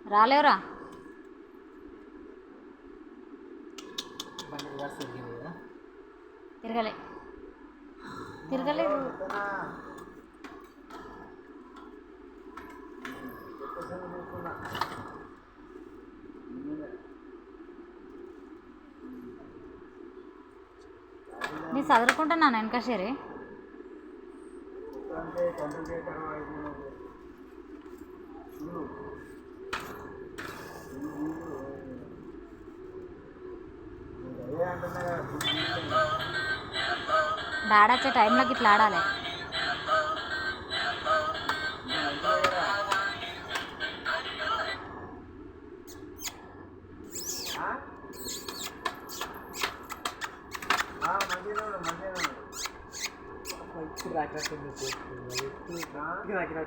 రాలేవురా తిరగలే తిరగలేదు నీ చదువుకుంటున్నాను వెనక సరే డాడీ వచ్చే టైంలోకి ఇట్లా ఆడాలి మంచిగా